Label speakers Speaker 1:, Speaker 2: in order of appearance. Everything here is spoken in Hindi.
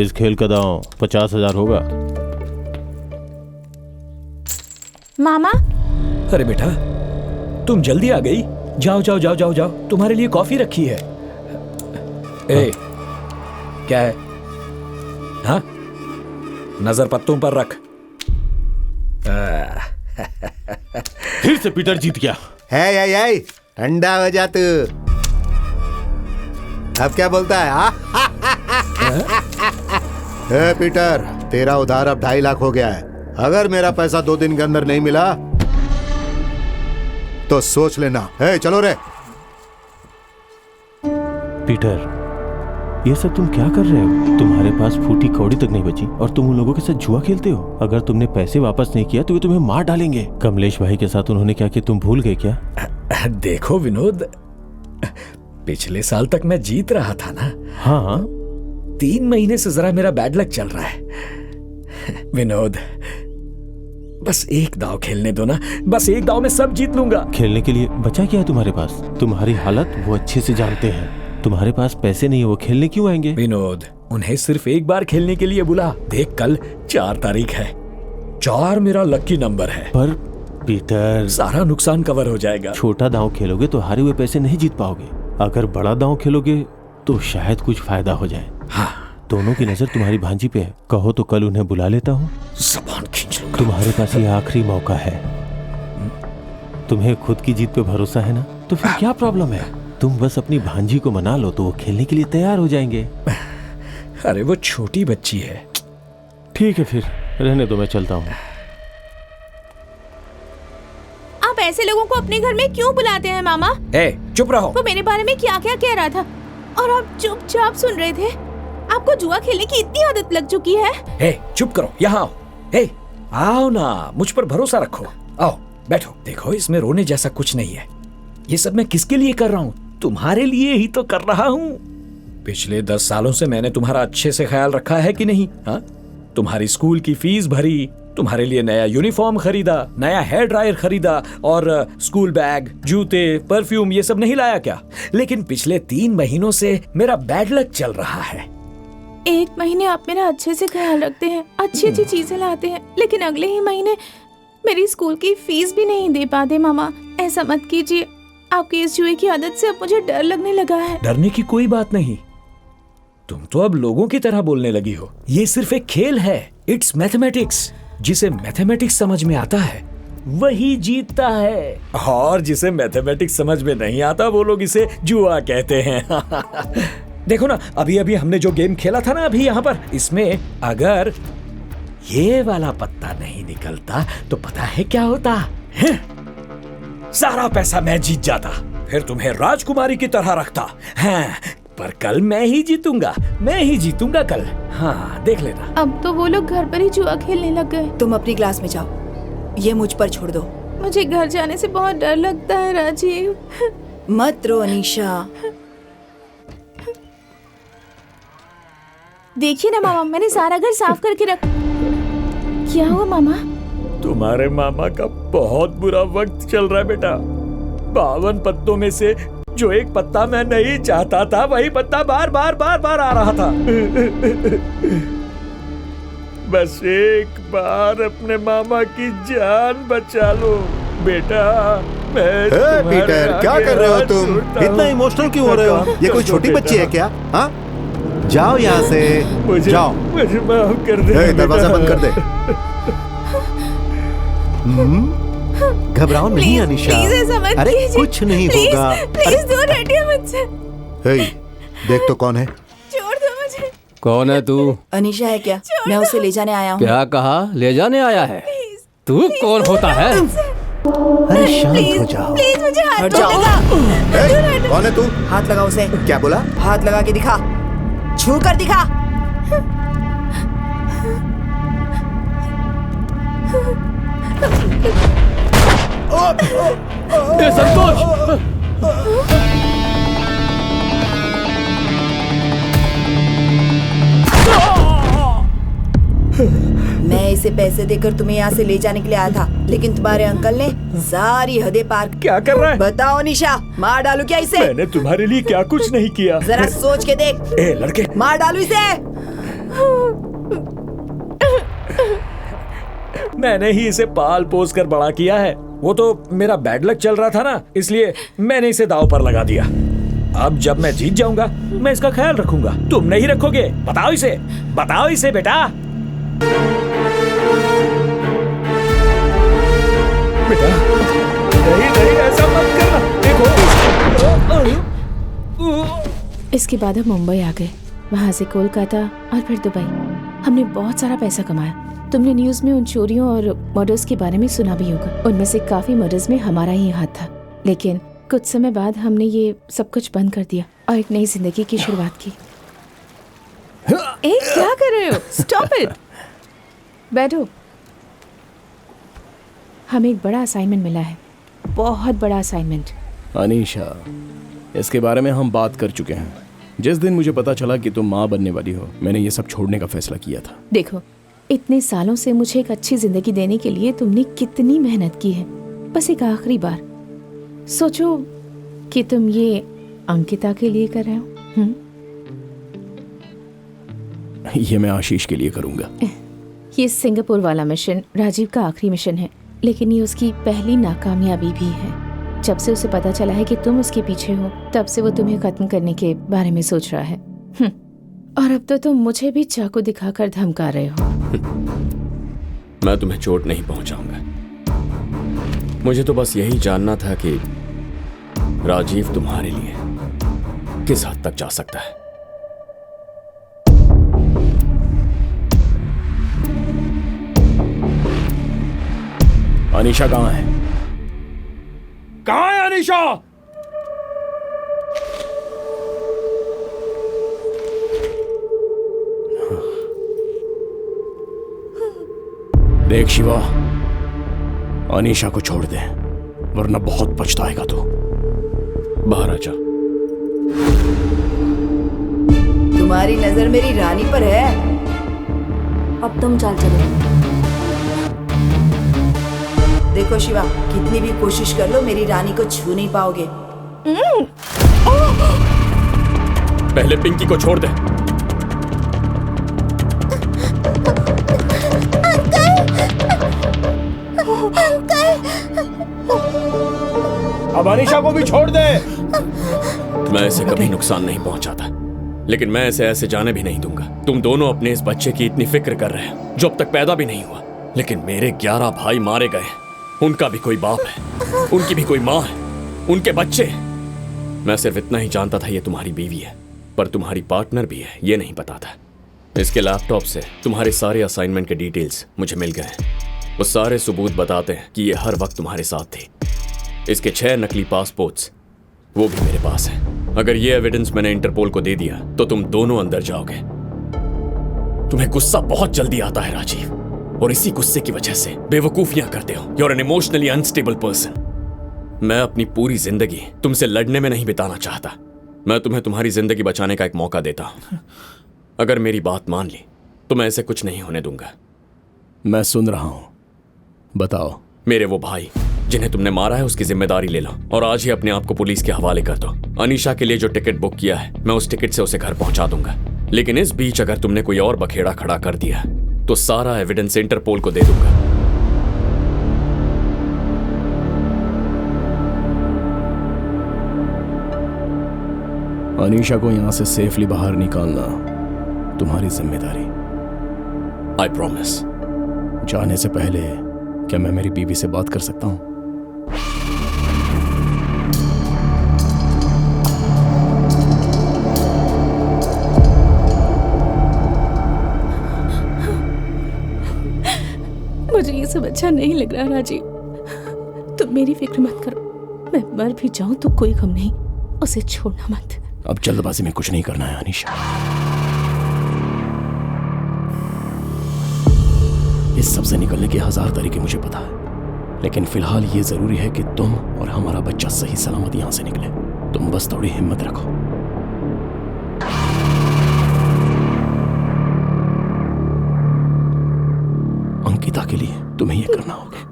Speaker 1: इस खेल का दांव 50,000 होगा।
Speaker 2: मामा।
Speaker 3: अरे बेटा, तुम जल्दी आ गई। जाओ जाओ जाओ जाओ जाओ, तुम्हारे लिए कॉफी रखी है। ए, क्या है? हाँ, नजर पत्तों पर रख।
Speaker 1: फिर से पीटर जीत गया।
Speaker 4: है ठंडा हो जा तू। अब क्या बोलता है? हे पीटर, तेरा उधार अब 2.5 लाख हो गया है। अगर मेरा पैसा 2 दिन के अंदर नहीं मिला तो सोच लेना। हे चलो रे।
Speaker 1: पीटर, ये सब तुम क्या कर रहे हो? तुम्हारे पास फूटी कौड़ी तक नहीं बची और तुम उन लोगों के साथ जुआ खेलते हो। अगर तुमने पैसे वापस नहीं किया तो वे तुम्हें मार डालेंगे। कमलेश भाई के साथ उन्होंने क्या किया, तुम भूल गए क्या?
Speaker 3: देखो विनोद, पिछले साल तक मैं जीत रहा था ना।
Speaker 1: हाँ,
Speaker 3: 3 महीने से जरा मेरा बैड लक चल रहा है। विनोद, बस एक दाव खेलने दो ना। बस एक दाव में सब जीत लूंगा।
Speaker 1: खेलने के लिए बचा क्या है तुम्हारे पास? तुम्हारी हालत वो अच्छे से जानते हैं। तुम्हारे पास पैसे नहीं है, वो खेलने क्यों आएंगे?
Speaker 3: विनोद, उन्हें सिर्फ एक बार खेलने के लिए बुला। देख, कल 4 तारीख है। 4 मेरा लकी नंबर है।
Speaker 1: पर पीटर,
Speaker 3: सारा नुकसान कवर हो जाएगा।
Speaker 1: छोटा दांव खेलोगे तो हारे हुए पैसे नहीं जीत पाओगे। अगर बड़ा दांव खेलोगे तो शायद कुछ फायदा हो जाए।
Speaker 3: हाँ,
Speaker 1: दोनों की नजर तुम्हारी भांजी पे है। कहो तो कल उन्हें बुला लेता हूँ।
Speaker 3: ज़बान खींच लूंगा।
Speaker 1: तुम्हारे पास ये आखिरी मौका है। तुम्हें खुद की जीत पे भरोसा है ना, तो फिर क्या प्रॉब्लम है? तुम बस अपनी भांजी को मना लो तो वो खेलने के लिए तैयार हो जाएंगे।
Speaker 3: अरे वो छोटी बच्ची है।
Speaker 1: ठीक है, फिर रहने दो, मैं चलता हूँ।
Speaker 2: आप ऐसे लोगों को अपने घर में क्यों बुलाते हैं मामा?
Speaker 3: चुप रहो।
Speaker 2: वो मेरे बारे में क्या क्या कह रहा था और आप चुपचाप सुन रहे थे। आपको जुआ खेलने की इतनी आदत लग चुकी है।
Speaker 3: चुप करो, यहाँ आओ। आओ ना, मुझ पर भरोसा रखो। आओ बैठो। देखो, इसमें रोने जैसा कुछ नहीं है। ये सब मैं किसके लिए कर रहा हूँ? तुम्हारे लिए ही तो कर रहा हूँ। पिछले 10 सालों से मैंने तुम्हारा अच्छे से ख्याल रखा है कि नहीं? हाँ, तुम्हारी स्कूल की फीस भरी, तुम्हारे लिए नया यूनिफॉर्म खरीदा, नया हेयर ड्रायर खरीदा और स्कूल बैग, जूते, परफ्यूम ये सब नहीं लाया क्या? लेकिन पिछले 3 महीनों से मेरा बैड लक चल रहा है।
Speaker 2: 1 महीने आप मेरा अच्छे से ख्याल रखते हैं, अच्छी अच्छी चीजें लाते हैं, लेकिन अगले ही महीने मेरी स्कूल की फीस भी नहीं दे पाते। मामा, ऐसा मत कीजिए। आपकी इस जुए की आदत से अब मुझे डर लगने लगा है।
Speaker 3: डरने की कोई बात नहीं। तुम तो अब लोगों की तरह बोलने लगी हो। ये सिर्फ एक खेल है। It's mathematics. जिसे मैथमेटिक्स समझ में आता है वही जीतता है, और जिसे मैथमेटिक्स समझ में नहीं आता वो लोग इसे जुआ कहते हैं। देखो ना, अभी अभी हमने जो गेम खेला था ना अभी यहाँ पर, इसमें अगर ये वाला पत्ता नहीं निकलता तो पता है क्या होता है? सारा पैसा मैं जीत जाता, फिर तुम्हें राजकुमारी की तरह रखता। हाँ, पर कल मैं ही जीतूंगा कल। हाँ, देख लेना।
Speaker 2: अब तो वो लोग घर पर ही जुआ खेलने लग गए।
Speaker 5: तुम अपनी क्लास में जाओ, ये मुझ पर छोड़ दो।
Speaker 2: मुझे घर जाने से बहुत डर लगता है राजीव।
Speaker 5: मत रो अनीशा।
Speaker 2: देखिए ना मामा, मैंने सारा घर साफ करके रख। क्या हुआ मामा?
Speaker 3: तुम्हारे मामा का बहुत बुरा वक्त चल रहा है बेटा। 52 पत्तों में से जो एक पत्ता मैं नहीं चाहता था, वही पत्ता बार बार आ रहा था। बस एक बार अपने मामा की जान बचा लो बेटा।
Speaker 4: पीटर, क्या कर रहे हो तुम? इतना इमोशनल क्यों हो रहे हो? ये कोई छोटी बच्ची है क्या? हाँ, जाओ यहाँ से, जाओ।
Speaker 3: मुझे माफ कर दे।
Speaker 4: दरवाजा बंद कर दे। घबराओ नहीं अनीशा। अरे कुछ नहीं होगा।
Speaker 2: प्लीज दूर हटिए मुझसे।
Speaker 4: देख तो कौन है।
Speaker 2: छोड़ दो मुझे।
Speaker 6: कौन है तू?
Speaker 5: अनीशा है क्या? मैं उसे ले जाने आया हूँ।
Speaker 6: क्या कहा? ले जाने आया है? तू कौन होता है?
Speaker 4: अरे शांत हो जाओ।
Speaker 2: प्लीज मुझे हाथ
Speaker 5: हट जाओ।
Speaker 4: कौन है तू?
Speaker 5: हाथ लगा उसे।
Speaker 4: क्या बोला?
Speaker 5: हाथ लगा के दिखा, छू कर दिखा।
Speaker 6: संतोष!
Speaker 5: मैं इसे पैसे देकर तुम्हें यहाँ से ले जाने के लिए आया था, लेकिन तुम्हारे अंकल ने सारी हदें पार।
Speaker 3: क्या कर रहा है?
Speaker 5: बताओ निशा, मार डालू क्या इसे?
Speaker 3: मैंने तुम्हारे लिए क्या कुछ नहीं किया।
Speaker 5: जरा सोच के देख।
Speaker 3: लड़के,
Speaker 5: मार डालू इसे।
Speaker 3: मैंने ही इसे पाल पोस कर बड़ा किया है। वो तो मेरा बैड लक चल रहा था ना, इसलिए मैंने इसे दांव पर लगा दिया। अब जब मैं जीत जाऊंगा मैं इसका ख्याल रखूंगा। तुम नहीं रखोगे? बताओ इसे बेटा। बेटा नहीं ऐसा मत करना। देखो।
Speaker 2: इसके बाद हम मुंबई आ गए, वहाँ से कोलकाता और फिर दुबई। हमने बहुत सारा पैसा कमाया। तुमने न्यूज़ में उन चोरियों और मर्डर्स के बारे में सुना भी होगा। उनमें से काफी मर्डर्स में हमारा ही हाथ था, लेकिन कुछ समय बाद हमने ये सब कुछ बंद कर दिया और एक नई जिंदगी की शुरुआत की। क्या कर रहे हो? Stop it. बैठो। हमें एक बड़ा असाइनमेंट मिला है, बहुत बड़ा असाइनमेंट।
Speaker 6: अनीशा, इसके बारे में हम बात कर चुके हैं। जिस दिन मुझे पता चला कि तुम माँ बनने वाली हो, मैंने ये सब छोड़ने का फैसला किया था।
Speaker 2: देखो, इतने सालों से मुझे एक अच्छी जिंदगी देने के लिए तुमने कितनी मेहनत की है। बस एक आखिरी बार सोचो कि तुम ये अंकिता के लिए कर रहे हो।
Speaker 6: ये मैं आशीष के लिए करूंगा।
Speaker 2: ये सिंगापुर वाला मिशन राजीव का आखिरी मिशन है, लेकिन ये उसकी पहली नाकामयाबी भी है। जब से उसे पता चला है कि तुम उसके पीछे हो, तब से वो तुम्हें खत्म करने के बारे में सोच रहा है। और अब तो तुम मुझे भी चाकू दिखाकर धमका रहे हो।
Speaker 7: मैं तुम्हें चोट नहीं पहुंचाऊंगा। मुझे तो बस यही जानना था कि राजीव तुम्हारे लिए किस हद तक जा सकता है।
Speaker 6: अनीशा कहाँ है?
Speaker 3: कहाँ है अनीशा?
Speaker 6: देख शिवा, अनीशा को छोड़ दे, वरना बहुत पछताएगा तू।
Speaker 7: बाहर आ जा।
Speaker 5: तुम्हारी नजर मेरी रानी पर है। अब तुम चाल चलो। देखो शिवा, कितनी भी कोशिश कर लो मेरी रानी को छू नहीं पाओगे।
Speaker 7: पहले पिंकी को छोड़ दे।
Speaker 6: अब अनीशा को भी छोड़ दे।
Speaker 7: मैं इसे कभी नुकसान नहीं पहुंचाता, लेकिन मैं इसे ऐसे जाने भी नहीं दूंगा। तुम दोनों अपने इस बच्चे की इतनी फिक्र कर रहे हो जो अब तक पैदा भी नहीं हुआ, लेकिन मेरे 11 भाई मारे गए। उनका भी कोई बाप है, उनकी भी कोई माँ है, उनके बच्चे। मैं सिर्फ इतना ही जानता था ये तुम्हारी बीवी है, पर तुम्हारी पार्टनर भी है ये नहीं पता था। इसके लैपटॉप से तुम्हारे सारे असाइनमेंट के डिटेल्स मुझे मिल गए। वो सारे सबूत बताते हैं कि ये हर वक्त तुम्हारे साथ थी। इसके 6 नकली पासपोर्ट्स वो भी मेरे पास है। अगर ये एविडेंस मैंने इंटरपोल को दे दिया तो तुम दोनों अंदर जाओगे। तुम्हें गुस्सा बहुत जल्दी आता है राजीव, और इसी गुस्से की वजह से बेवकूफियां करते हो। You are an emotionally unstable person. मैं अपनी पूरी जिंदगी तुमसे लड़ने में नहीं बिताना चाहता। मैं तुम्हें तुम्हारी जिंदगी बचाने का एक मौका देता हूं। अगर मेरी बात मान ली तो मैं ऐसे कुछ नहीं होने दूंगा।
Speaker 6: मैं सुन रहा हूं, बताओ।
Speaker 7: मेरे वो भाई जिन्हें तुमने मारा है उसकी जिम्मेदारी ले लो, और आज ही अपने आप को पुलिस के हवाले कर दो। अनीशा के लिए जो टिकट बुक किया है मैं उस टिकट से उसे घर पहुंचा दूंगा, लेकिन इस बीच अगर तुमने कोई और बखेड़ा खड़ा कर दिया तो सारा एविडेंस इंटरपोल को दे दूंगा।
Speaker 6: अनीशा को यहां से सेफली बाहर निकालना तुम्हारी जिम्मेदारी।
Speaker 7: I promise.
Speaker 6: जाने से पहले क्या मैं मेरी बीवी से बात कर सकता हूं?
Speaker 2: मुझे ये सब अच्छा नहीं लग रहा राजीव। तुम मेरी फिक्र मत करो। मैं मर भी जाऊं तो कोई गम नहीं। उसे छोड़ना मत।
Speaker 6: अब जल्दबाजी में कुछ नहीं करना है अनीशा। इस सब से निकलने के 1000 तरीके मुझे पता है, लेकिन फिलहाल ये जरूरी है कि तुम और हमारा बच्चा सही सलामत यहां से निकले। तुम बस थोड़ी हिम्मत रखो। अंकिता के लिए तुम्हें ये करना होगा।